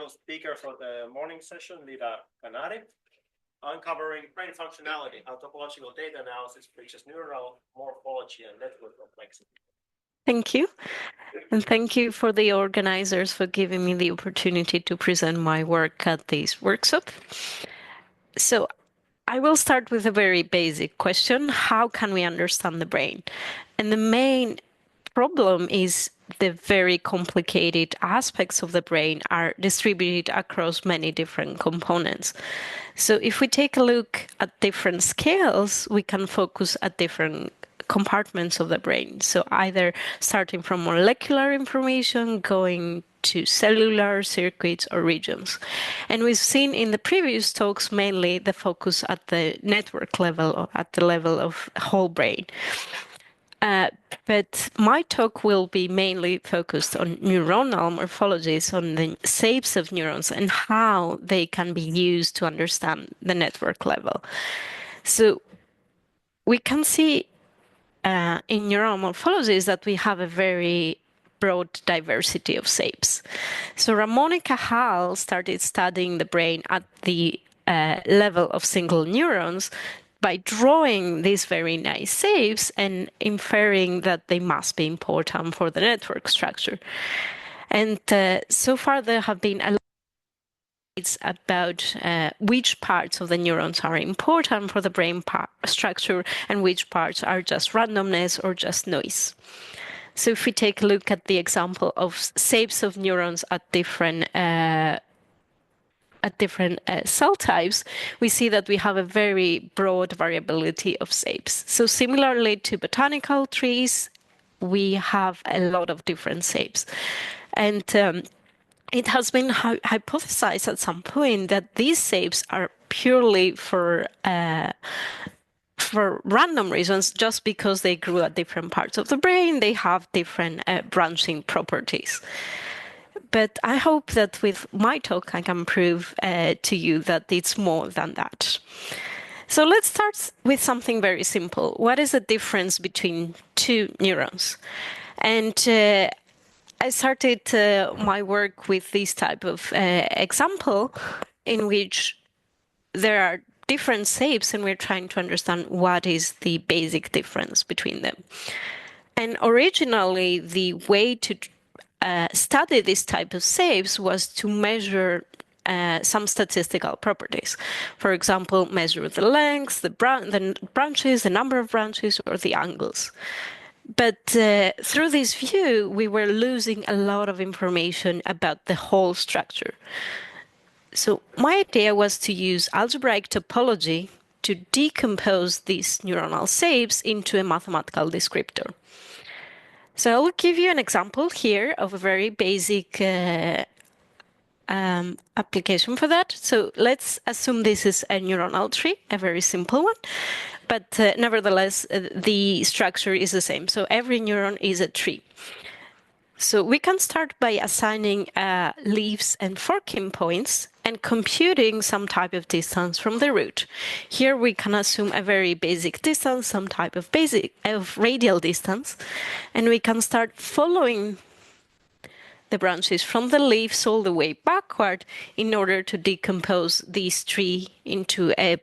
final speaker for the morning session, Lida Kanari, uncovering brain functionality, how topological data analysis bridges neuronal morphology and network complexity. Thank you. And thank you for the organizers for giving me the opportunity to present my work at this workshop. So I will start with a very basic question. How can we understand the brain? And the main problem is the very complicated aspects of the brain are distributed across many different components. So if we take a look at different scales, we can focus at different compartments of the brain. So either starting from molecular information, going to cellular circuits or regions. And we've seen in the previous talks mainly the focus at the network level or at the level of whole brain. But my talk will be mainly focused on neuronal morphologies, on the shapes of neurons and how they can be used to understand the network level. So we can see in neuronal morphologies that we have a very broad diversity of shapes. So Ramon and Cajal started studying the brain at the level of single neurons by drawing these very nice shapes and inferring that they must be important for the network structure. And so far there have been a lot about which parts of the neurons are important for the brain structure and which parts are just randomness or just noise. So if we take a look at the example of shapes of neurons at different cell types, we see that we have a very broad variability of shapes. So similarly to botanical trees, we have a lot of different shapes. And it has been hypothesized at some point that these shapes are purely for random reasons, just because they grew at different parts of the brain, they have different branching properties. But I hope that with my talk, I can prove to you that it's more than that. So let's start with something very simple. What is the difference between two neurons? And I started my work with this type of example in which there are different shapes and we're trying to understand what is the basic difference between them. And originally, the way to study this type of shapes was to measure some statistical properties. For example, measure the length, the branches, the number of branches, or the angles. But through this view, we were losing a lot of information about the whole structure. So my idea was to use algebraic topology to decompose these neuronal shapes into a mathematical descriptor. So I'll give you an example here of a very basic application for that. So let's assume this is a neuronal tree, a very simple one. But nevertheless, the structure is the same. So every neuron is a tree. So we can start by assigning leaves and forking points and computing some type of distance from the root. Here we can assume a very basic distance, some type of radial distance, and we can start following the branches from the leaves all the way backward in order to decompose this tree into a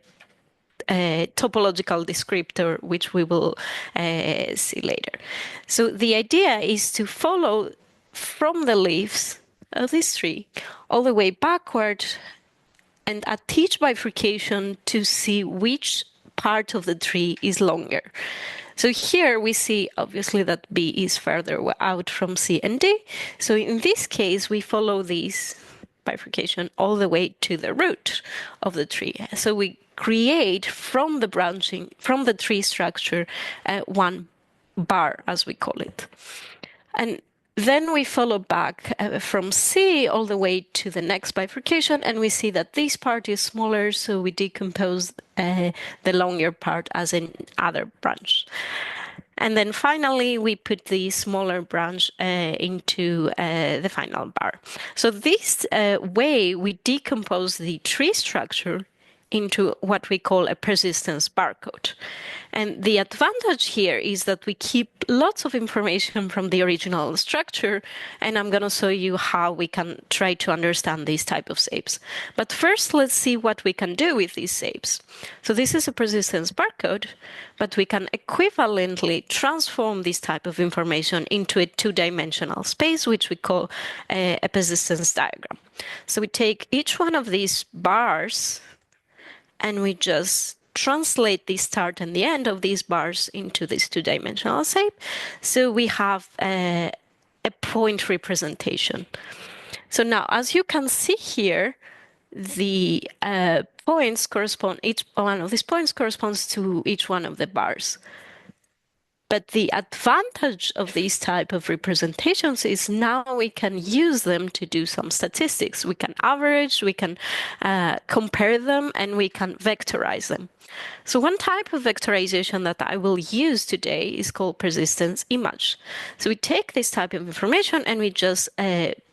topological descriptor, which we will see later. So the idea is to follow from the leaves of this tree all the way backward and at each bifurcation to see which part of the tree is longer. So here we see obviously that B is further out from C and D. So in this case, we follow this bifurcation all the way to the root of the tree. So we create from the branching, from the tree structure, one bar, as we call it. And then we follow back from C all the way to the next bifurcation, and we see that this part is smaller, so we decompose the longer part as an other branch. And then finally, we put the smaller branch into the final bar. So this way, we decompose the tree structure into what we call a persistence barcode. And the advantage here is that we keep lots of information from the original structure, and I'm going to show you how we can try to understand these type of shapes. But first, let's see what we can do with these shapes. So this is a persistence barcode, but we can equivalently transform this type of information into a two-dimensional space, which we call a persistence diagram. So we take each one of these bars and we just translate the start and the end of these bars into this two-dimensional shape. So we have a point representation. So now, as you can see here, the points correspond, each one of these points corresponds to each one of the bars. But the advantage of these type of representations is now we can use them to do some statistics. We can average, we can compare them, and we can vectorize them. So one type of vectorization that I will use today is called persistence image. So we take this type of information and we just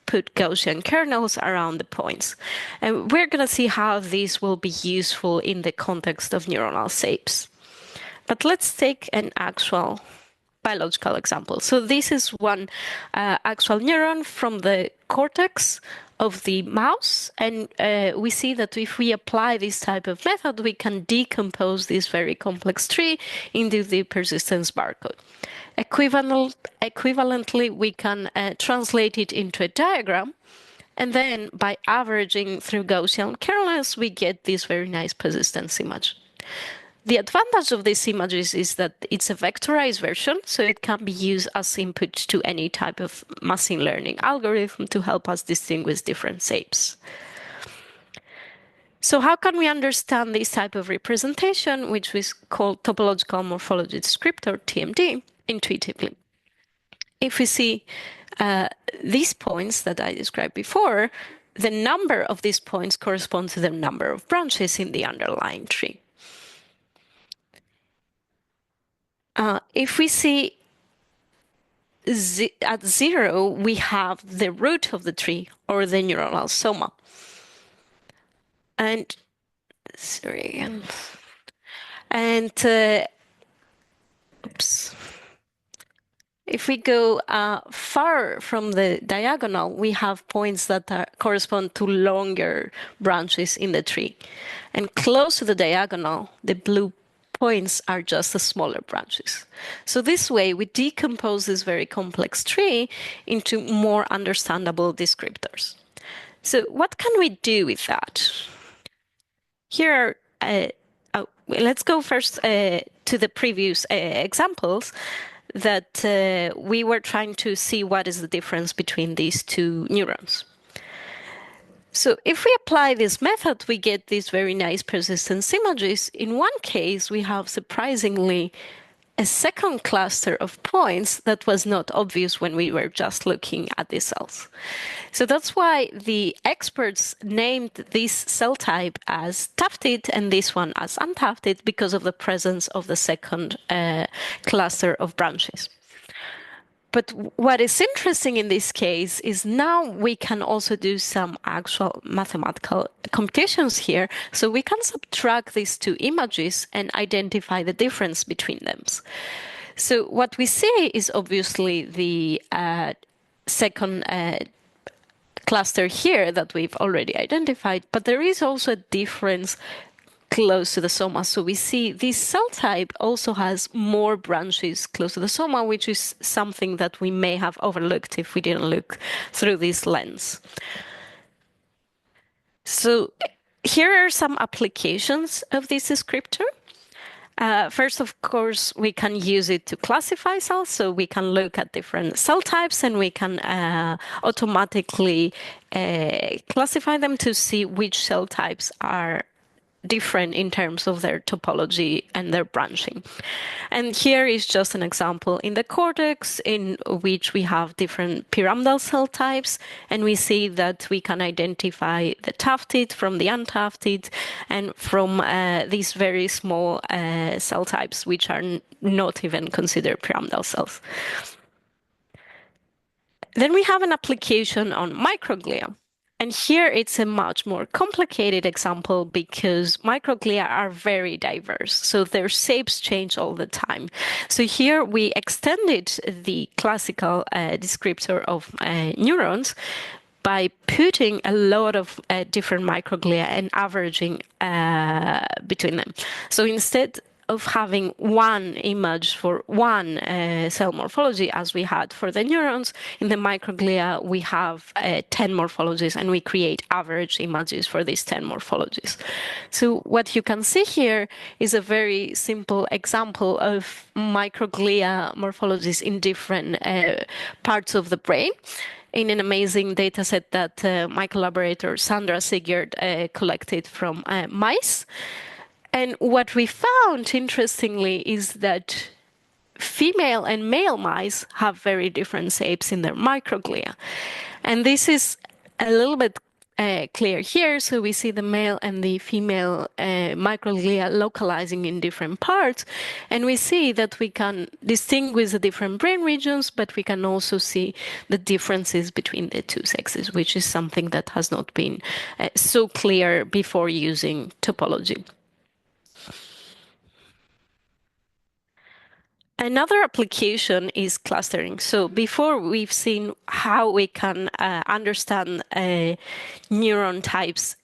put Gaussian kernels around the points. And we're going to see how this will be useful in the context of neuronal shapes. But let's take an actual biological example. So this is one actual neuron from the cortex of the mouse, and we see that if we apply this type of method, we can decompose this very complex tree into the persistence barcode. Equivalently, we can translate it into a diagram, and then by averaging through Gaussian kernels, we get this very nice persistence image. The advantage of these images is that it's a vectorized version, so it can be used as input to any type of machine learning algorithm to help us distinguish different shapes. So how can we understand this type of representation, which is called topological morphology descriptor, TMD, intuitively? If we see these points that I described before, the number of these points corresponds to the number of branches in the underlying tree. If we see at 0, we have the root of the tree or the neuronal soma. And if we go far from the diagonal, we have points that correspond to longer branches in the tree. And close to the diagonal, the blue points are just the smaller branches. So this way, we decompose this very complex tree into more understandable descriptors. So what can we do with that? Here are, let's go first to the previous examples that we were trying to see what is the difference between these two neurons. So if we apply this method, we get these very nice persistence images. In one case, we have surprisingly a second cluster of points that was not obvious when we were just looking at the cells. So that's why the experts named this cell type as tufted and this one as untufted because of the presence of the second cluster of branches. But what is interesting in this case is now we can also do some actual mathematical computations here. So we can subtract these two images and identify the difference between them. So what we see is obviously the second cluster here that we've already identified, but there is also a difference close to the soma. So we see this cell type also has more branches close to the soma, which is something that we may have overlooked if we didn't look through this lens. So here are some applications of this descriptor. First, of course, we can use it to classify cells. So we can look at different cell types and we can automatically classify them to see which cell types are different in terms of their topology and their branching. And here is just an example in the cortex in which we have different pyramidal cell types, and we see that we can identify the tufted from the untufted and from these very small cell types which are not even considered pyramidal cells. Then we have an application on microglia. And here it's a much more complicated example because microglia are very diverse, so their shapes change all the time. So here we extended the classical descriptor of neurons by putting a lot of different microglia and averaging between them. So instead of having one image for one cell morphology, as we had for the neurons, in the microglia we have 10 morphologies, and we create average images for these 10 morphologies. So what you can see here is a very simple example of microglia morphologies in different parts of the brain, in an amazing data set that my collaborator Sandra Sigurd collected from mice. And what we found, interestingly, is that female and male mice have very different shapes in their microglia. And this is a little bit clear here. So we see the male and the female microglia localizing in different parts. And we see that we can distinguish the different brain regions, but we can also see the differences between the two sexes, which is something that has not been so clear before using topology. Another application is clustering. So before we've seen how we can understand neuron types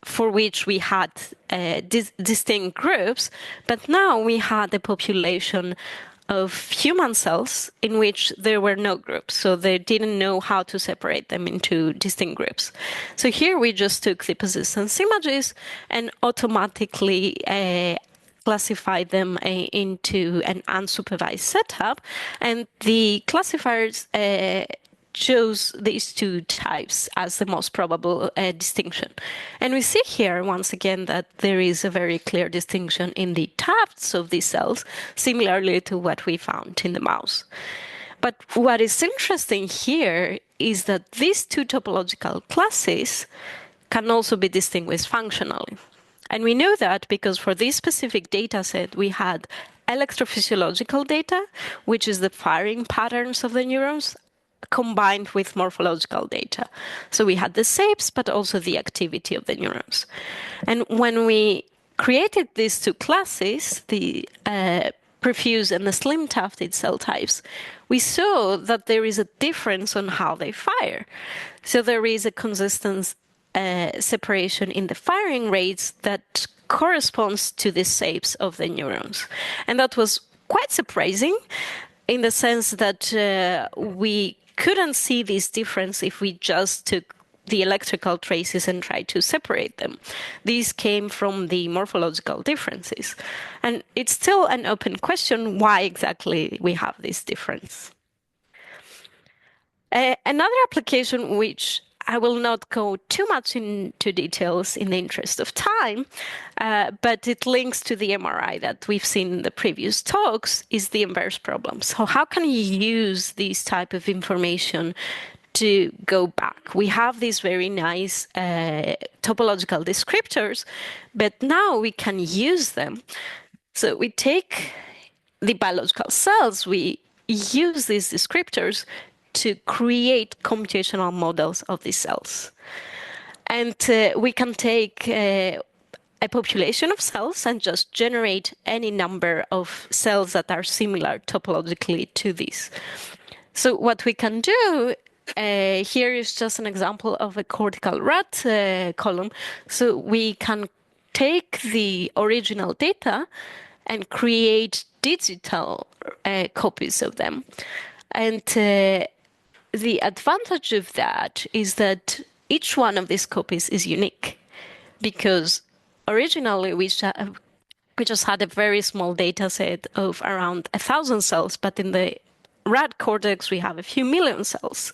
for which we had distinct groups, but now we had a population of human cells in which there were no groups, so they didn't know how to separate them into distinct groups. So here we just took the persistence images and automatically classify them into an unsupervised setup, and the classifiers chose these two types as the most probable distinction. And we see here, once again, that there is a very clear distinction in the tufts of these cells, similarly to what we found in the mouse. But what is interesting here is that these two topological classes can also be distinguished functionally. And we know that because for this specific data set, we had electrophysiological data, which is the firing patterns of the neurons, combined with morphological data. So we had the shapes, but also the activity of the neurons. And when we created these two classes, the perfuse and the slim tufted cell types, we saw that there is a difference on how they fire. So there is a consistent separation in the firing rates that corresponds to the shapes of the neurons. And that was quite surprising in the sense that we couldn't see this difference if we just took the electrical traces and tried to separate them. These came from the morphological differences. And it's still an open question why exactly we have this difference. Another application which I will not go too much into details in the interest of time, but it links to the MRI that we've seen in the previous talks, is the inverse problem. So how can you use this type of information to go back? We have these very nice topological descriptors, but now we can use them. So we take the biological cells, we use these descriptors to create computational models of these cells. And we can take a population of cells and just generate any number of cells that are similar topologically to these. So what we can do here is just an example of a cortical rat column. So we can take the original data and create digital copies of them. And the advantage of that is that each one of these copies is unique, because originally we just had a very small data set of around 1,000 cells, but in the rat cortex we have a few million cells.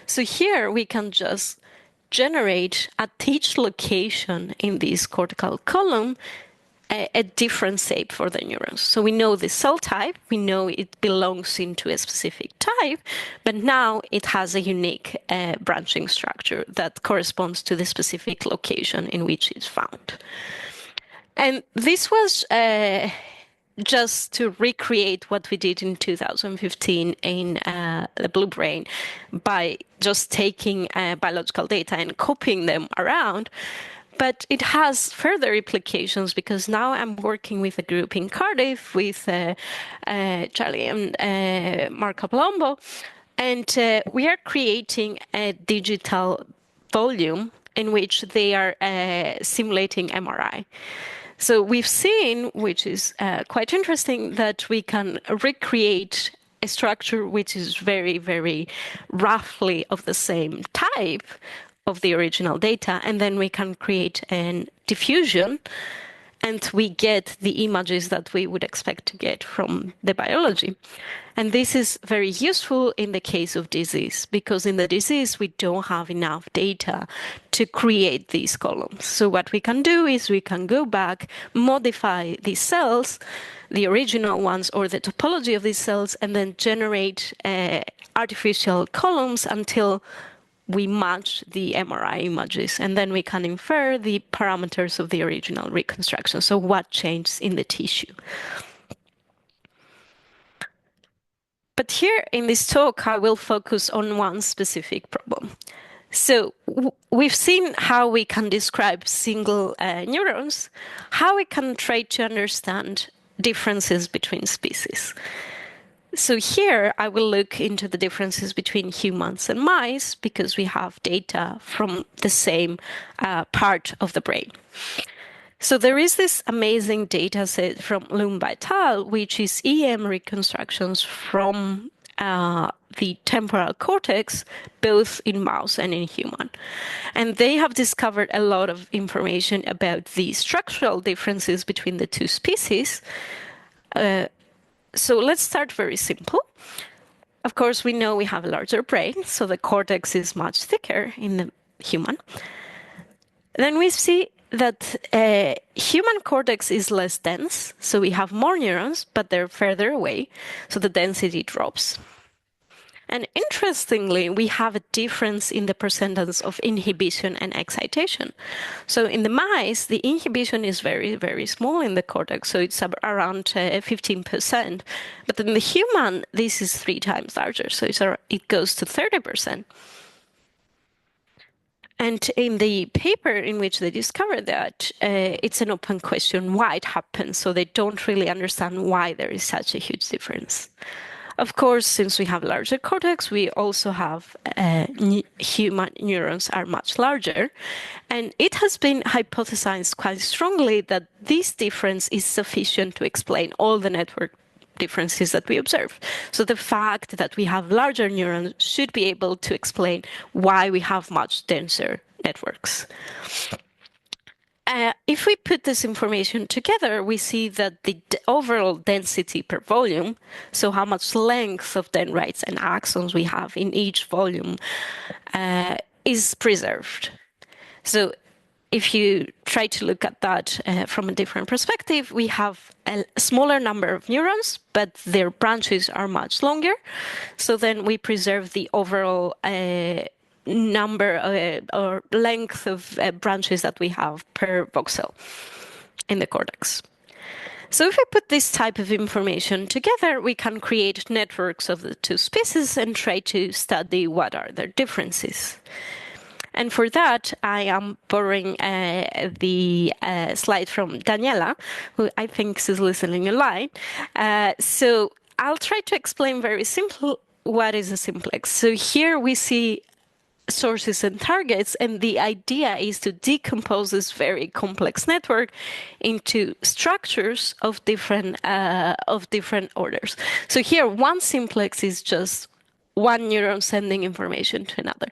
So here we can just generate at each location in this cortical column a different shape for the neurons. So we know the cell type, we know it belongs into a specific type, but now it has a unique branching structure that corresponds to the specific location in which it's found. And this was just to recreate what we did in 2015 in the Blue Brain by just taking biological data and copying them around. But it has further implications because now I'm working with a group in Cardiff with Charlie and Marco Palombo, and we are creating a digital volume in which they are simulating MRI. So we've seen, which is quite interesting, that we can recreate a structure which is very, very roughly of the same type of the original data, and then we can create an diffusion, and we get the images that we would expect to get from the biology. And this is very useful in the case of disease, because in the disease, we don't have enough data to create these columns. So what we can do is we can go back, modify these cells, the original ones, or the topology of these cells, and then generate artificial columns until we match the MRI images, and then we can infer the parameters of the original reconstruction. So what changed in the tissue? But here in this talk, I will focus on one specific problem. So we've seen how we can describe single neurons, how we can try to understand differences between species. So here I will look into the differences between humans and mice because we have data from the same part of the brain. So there is this amazing data set from Lumba et al., which is EM reconstructions from the temporal cortex, both in mouse and in human. And they have discovered a lot of information about the structural differences between the two species. So let's start very simple. Of course, we know we have a larger brain, so the cortex is much thicker in the human. Then we see that human cortex is less dense, so we have more neurons, but they're further away, so the density drops. And interestingly, we have a difference in the percentage of inhibition and excitation. So in the mice, the inhibition is very, very small in the cortex, so it's around 15%. But in the human, this is 3 times larger, so it goes to 30%. And in the paper in which they discovered that, it's an open question why it happens, so they don't really understand why there is such a huge difference. Of course, since we have larger cortex, we also have human neurons are much larger. And it has been hypothesized quite strongly that this difference is sufficient to explain all the network differences that we observe. So the fact that we have larger neurons should be able to explain why we have much denser networks. If we put this information together, we see that the overall density per volume, so how much length of dendrites and axons we have in each volume, is preserved. So if you try to look at that from a different perspective, we have a smaller number of neurons, but their branches are much longer. So then we preserve the overall number or length of branches that we have per voxel in the cortex. So if we put this type of information together, we can create networks of the two species and try to study what are their differences. And for that, I am borrowing the slide from Daniela, who I think is listening online. So I'll try to explain very simple what is a simplex. So here we see sources and targets, and the idea is to decompose this very complex network into structures of different orders. So here, one simplex is just one neuron sending information to another.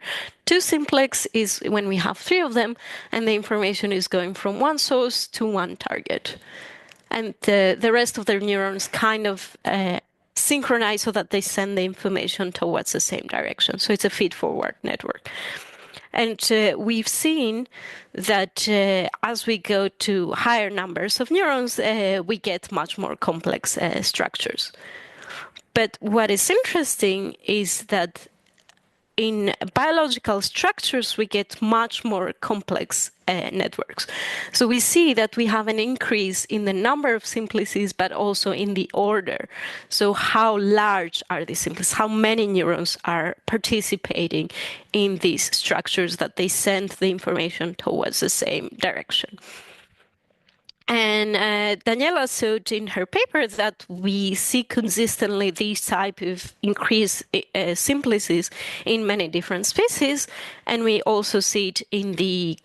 2 simplex is when we have 3 of them, and the information is going from one source to one target. And the rest of their neurons kind of synchronize so that they send the information towards the same direction. So it's a feed-forward network. And we've seen that as we go to higher numbers of neurons, we get much more complex structures. But what is interesting is that in biological structures, we get much more complex networks. So we see that we have an increase in the number of simplices, but also in the order. So how large are these simplices? How many neurons are participating in these structures that they send the information towards the same direction? And Daniela showed in her paper that we see consistently these type of increased simplices in many different species, and we also see it in the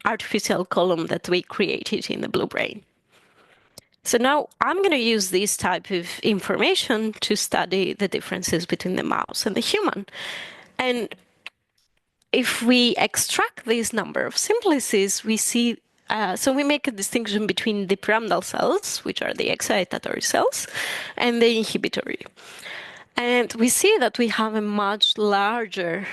artificial column that we created in the blue brain. So now I'm going to use this type of information to study the differences between the mouse and the human. And if we extract this number of simplices, we see so we make a distinction between the pyramidal cells, which are the excitatory cells, and the inhibitory. And we see that we have a much larger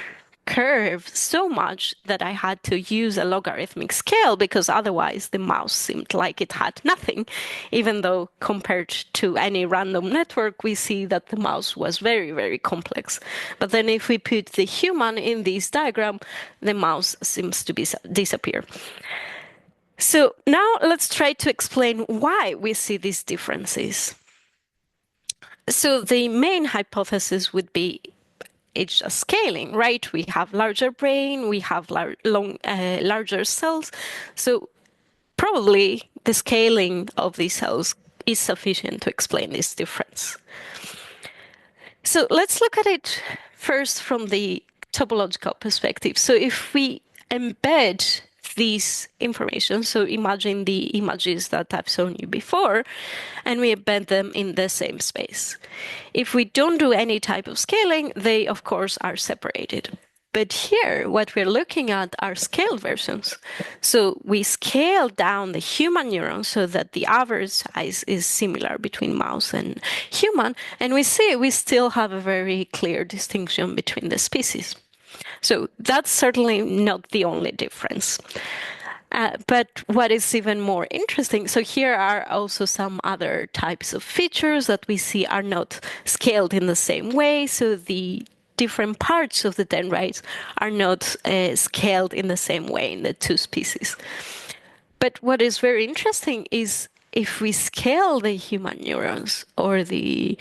curve, so much that I had to use a logarithmic scale, because otherwise the mouse seemed like it had nothing, even though compared to any random network, we see that the mouse was very, very complex. But then if we put the human in this diagram, the mouse seems to disappear. So now let's try to explain why we see these differences. So the main hypothesis would be it's just scaling, right? We have larger brain, we have larger cells. So probably the scaling of these cells is sufficient to explain this difference. So let's look at it first from the topological perspective. So if we embed these information, so imagine the images that I've shown you before, and we embed them in the same space. If we don't do any type of scaling, they of course are separated. But here, what we're looking at are scaled versions. So we scale down the human neurons so that the average size is similar between mouse and human, and we see we still have a very clear distinction between the species. So that's certainly not the only difference. But what is even more interesting, so here are also some other types of features that we see are not scaled in the same way. So the different parts of the dendrites are not scaled in the same way in the two species. But what is very interesting is if we scale the human neurons or the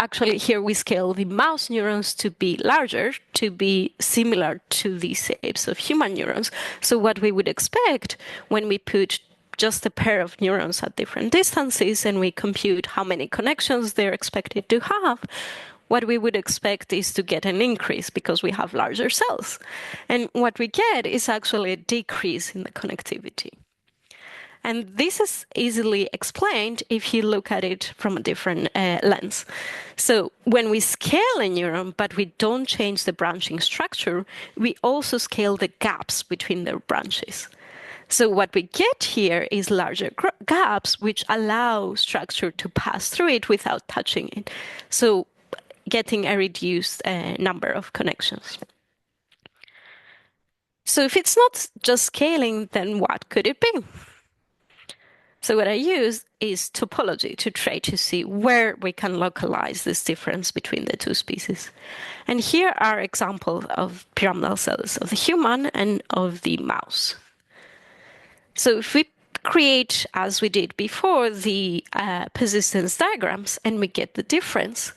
actually, here we scale the mouse neurons to be larger, to be similar to the shapes of human neurons. So what we would expect when we put just a pair of neurons at different distances and we compute how many connections they're expected to have, what we would expect is to get an increase because we have larger cells. And what we get is actually a decrease in the connectivity. And this is easily explained if you look at it from a different lens. So when we scale a neuron, but we don't change the branching structure, we also scale the gaps between the branches. So what we get here is larger gaps, which allow structure to pass through it without touching it. So getting a reduced number of connections. So if it's not just scaling, then what could it be? So what I use is topology to try to see where we can localize this difference between the two species. And here are examples of pyramidal cells of the human and of the mouse. So if we create, as we did before, the persistence diagrams and we get the difference,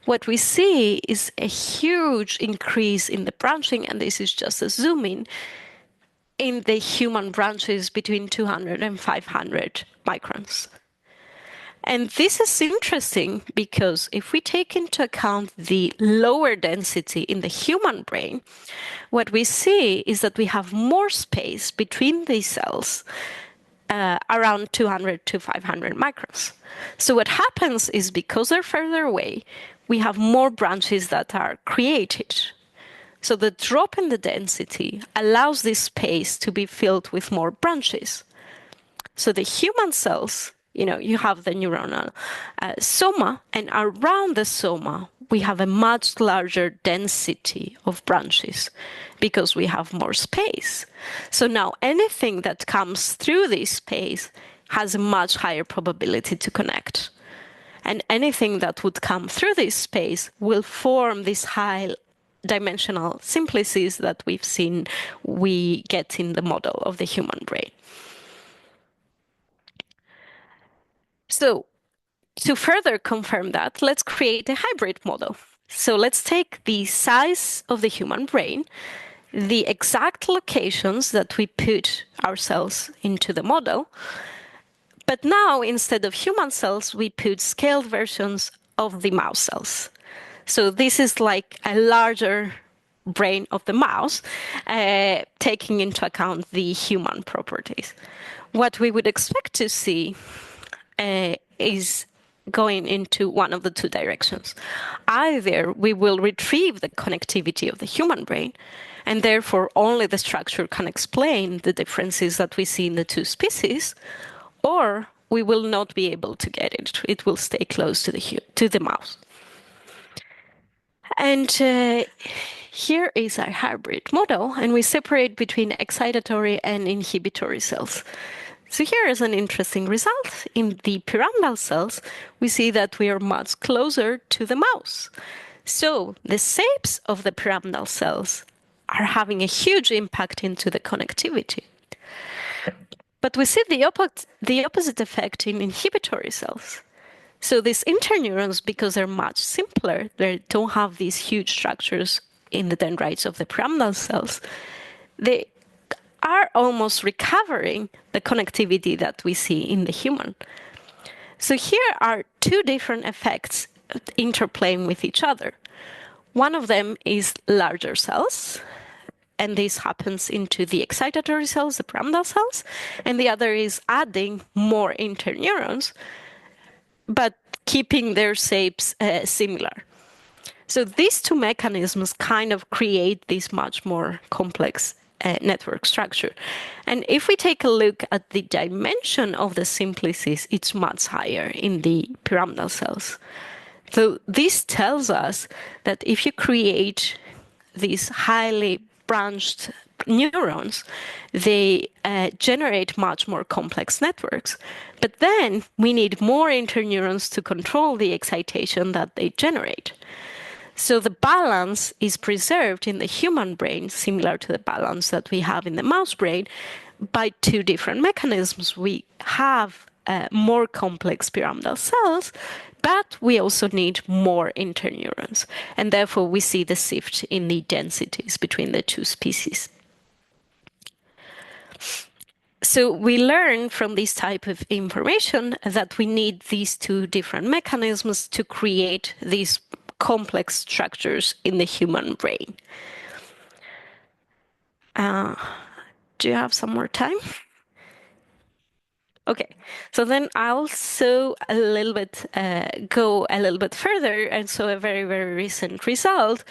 what we see is a huge increase in the branching, and this is just a zoom in the human branches between 200 and 500 microns. And this is interesting because if we take into account the lower density in the human brain, what we see is that we have more space between these cells, around 200 to 500 microns. So what happens is because they're further away, we have more branches that are created. So the drop in the density allows this space to be filled with more branches. So the human cells, you have the neuronal soma, and around the soma, we have a much larger density of branches because we have more space. So now anything that comes through this space has a much higher probability to connect. And anything that would come through this space will form this high dimensional simplices that we've seen we get in the model of the human brain. So to further confirm that, let's create a hybrid model. So let's take the size of the human brain, the exact locations that we put our cells into the model, but now instead of human cells, we put scaled versions of the mouse cells. So this is like a larger brain of the mouse, taking into account the human properties. What we would expect to see is going into one of the two directions. Either we will retrieve the connectivity of the human brain, and therefore only the structure can explain the differences that we see in the two species, or we will not be able to get it. It will stay close to the mouse. And here is our hybrid model, and we separate between excitatory and inhibitory cells. So here is an interesting result. In the pyramidal cells, we see that we are much closer to the mouse. So the shapes of the pyramidal cells are having a huge impact into the connectivity. But we see the opposite effect in inhibitory cells. So these interneurons, because they're much simpler, they don't have these huge structures in the dendrites of the pyramidal cells, they are almost recovering the connectivity that we see in the human. So here are two different effects interplaying with each other. One of them is larger cells, and this happens into the excitatory cells, the pyramidal cells, and the other is adding more interneurons, but keeping their shapes similar. So these two mechanisms kind of create this much more complex network structure. And if we take a look at the dimension of the simplices, it's much higher in the pyramidal cells. So this tells us that if you create these highly branched neurons, they generate much more complex networks. But then we need more interneurons to control the excitation that they generate. So the balance is preserved in the human brain, similar to the balance that we have in the mouse brain, by two different mechanisms. We have more complex pyramidal cells, but we also need more interneurons. And therefore, we see the shift in the densities between the two species. So we learn from this type of information that we need these two different mechanisms to create these complex structures in the human brain. Do you have some more time? Okay, so then I'll show a little bit, go a little bit further, and so a very, very recent result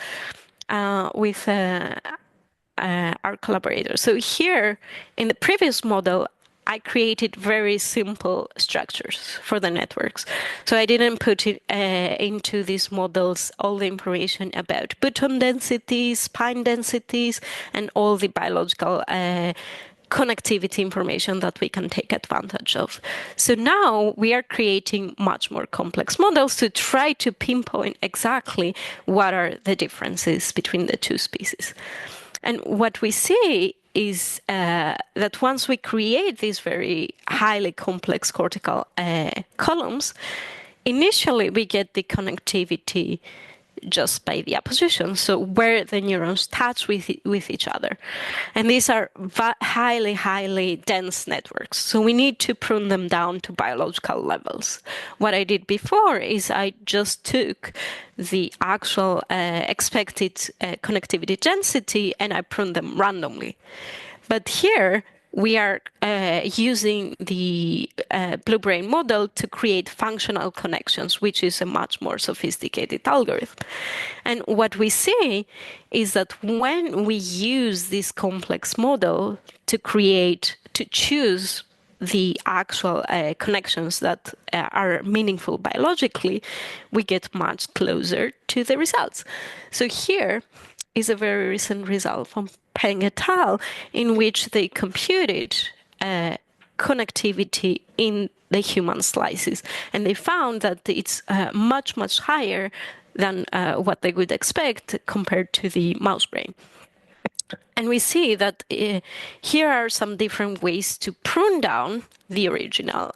with our collaborators. So here, in the previous model, I created very simple structures for the networks. So I didn't put it into these models all the information about button densities, spine densities, and all the biological connectivity information that we can take advantage of. So now we are creating much more complex models to try to pinpoint exactly what are the differences between the two species. And what we see is that once we create these very highly complex cortical columns, initially we get the connectivity just by the apposition, so where the neurons touch with each other. And these are highly, highly dense networks, so we need to prune them down to biological levels. What I did before is I just took the actual expected connectivity density and I pruned them randomly. But here, we are using the blue brain model to create functional connections, which is a much more sophisticated algorithm. And what we see is that when we use this complex model to choose the actual connections that are meaningful biologically, we get much closer to the results. So here is a very recent result from Peng et al., in which they computed connectivity in the human slices. And they found that it's much, much higher than what they would expect compared to the mouse brain. And we see that here are some different ways to prune down the original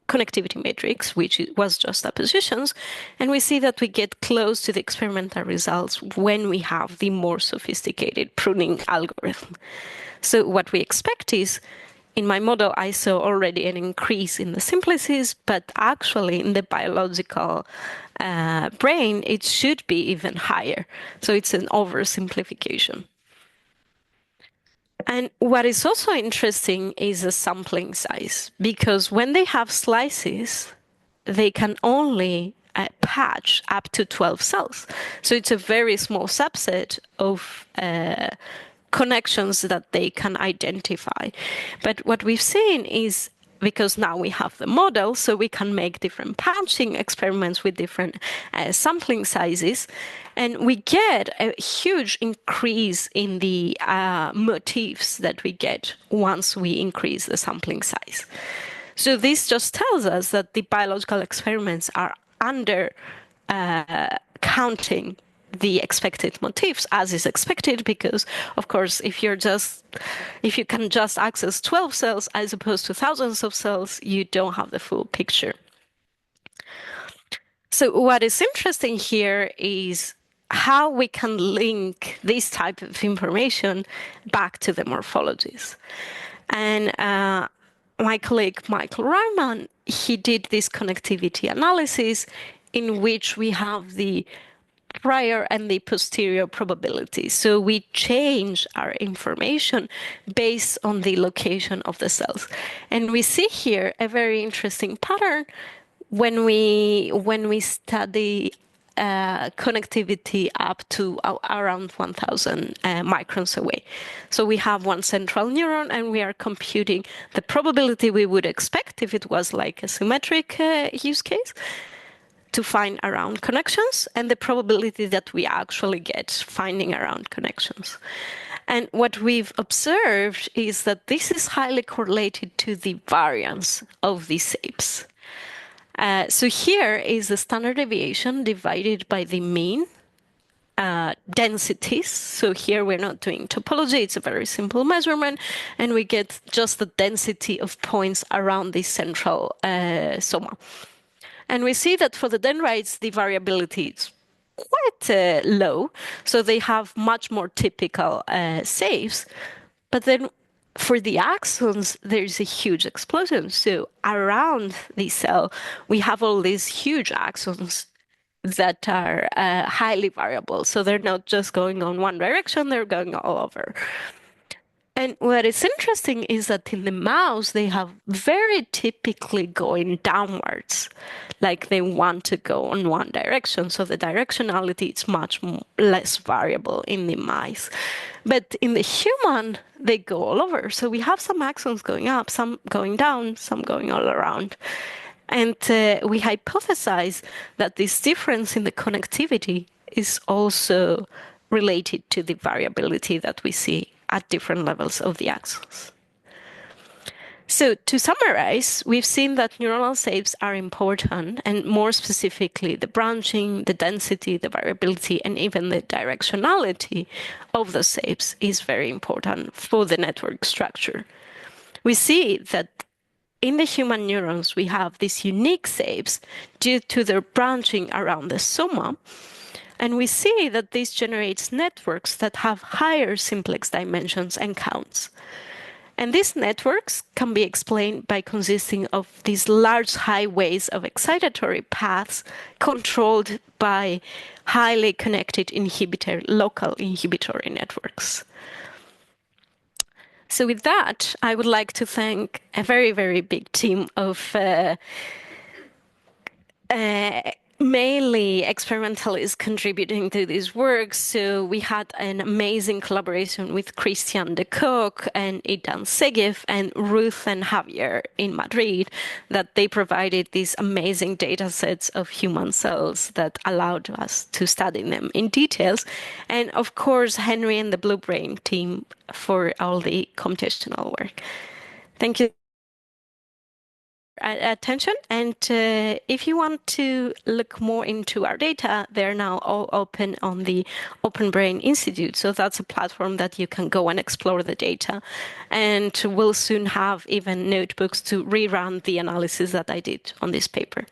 connectivity matrix, which was just oppositions, and we see that we get close to the experimental results when we have the more sophisticated pruning algorithm. So what we expect is, in my model, I saw already an increase in the simplices, but actually in the biological brain, it should be even higher. So it's an oversimplification. And what is also interesting is the sampling size, because when they have slices, they can only patch up to 12 cells. So it's a very small subset of connections that they can identify. But what we've seen is, because now we have the model, so we can make different patching experiments with different sampling sizes, and we get a huge increase in the motifs that we get once we increase the sampling size. So this just tells us that the biological experiments are under counting the expected motifs, as is expected, because of course if you can just access 12 cells as opposed to thousands of cells, you don't have the full picture. So what is interesting here is how we can link this type of information back to the morphologies. And my colleague Michael Ryman, he did this connectivity analysis in which we have the prior and the posterior probability. So we change our information based on the location of the cells. And we see here a very interesting pattern when we study connectivity up to around 1,000 microns away. So we have one central neuron, and we are computing the probability we would expect if it was like a symmetric use case to find around connections, and the probability that we actually get finding around connections. And what we've observed is that this is highly correlated to the variance of these shapes. So here is the standard deviation divided by the mean densities. So here we're not doing topology, it's a very simple measurement, and we get just the density of points around the central soma. And we see that for the dendrites, the variability is quite low, so they have much more typical shapes. But then for the axons, there's a huge explosion. So around the cell, we have all these huge axons that are highly variable. So they're not just going on one direction, they're going all over. And what is interesting is that in the mouse, they have very typically going downwards, like they want to go in one direction. So the directionality is much less variable in the mice. But in the human, they go all over. So we have some axons going up, some going down, some going all around. And we hypothesize that this difference in the connectivity is also related to the variability that we see at different levels of the axons. So to summarize, we've seen that neuronal shapes are important, and more specifically, the branching, the density, the variability, and even the directionality of the shapes is very important for the network structure. We see that in the human neurons, we have these unique shapes due to their branching around the soma. And we see that this generates networks that have higher simplex dimensions and counts. And these networks can be explained by consisting of these large highways of excitatory paths controlled by highly connected local inhibitory networks. So with that, I would like to thank a very, very big team of mainly experimentalists contributing to this work. So we had an amazing collaboration with Christian de Kock and Idan Segev and Ruth and Javier in Madrid, that they provided these amazing data sets of human cells that allowed us to study them in details. And of course, Henry and the Blue Brain team for all the computational work. Thank you. attention. And if you want to look more into our data, they're now all open on the Open Brain Institute. So that's a platform that you can go and explore the data. And we'll soon have even notebooks to rerun the analysis that I did on this paper.